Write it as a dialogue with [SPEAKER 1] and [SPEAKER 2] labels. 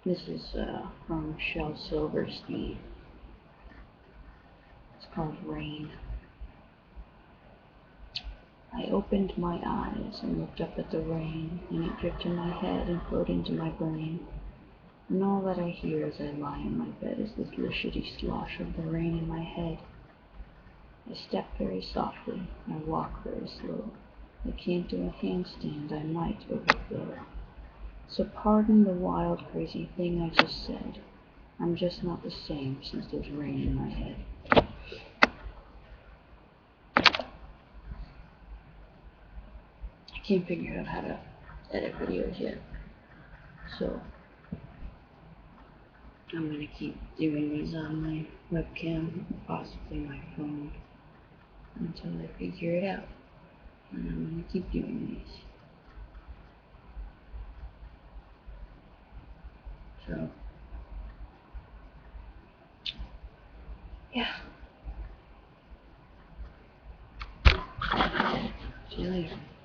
[SPEAKER 1] This is from Shel Silverstein. It's called Rain. I opened my eyes and looked up at the rain, and it dripped in my head and flowed into my brain. And all that I hear as I lie in my bed is the slishety slosh of the rain in my head. I step very softly, I walk very slow. I can't do a handstand, I might overflow. So pardon the wild, crazy thing I just said. I'm just not the same since there's rain in my head. I can't figure out how to edit videos yet. So I'm gonna keep doing these on my webcam, possibly my phone, until I figure it out. And I'm gonna keep doing these. So, yeah. See you later.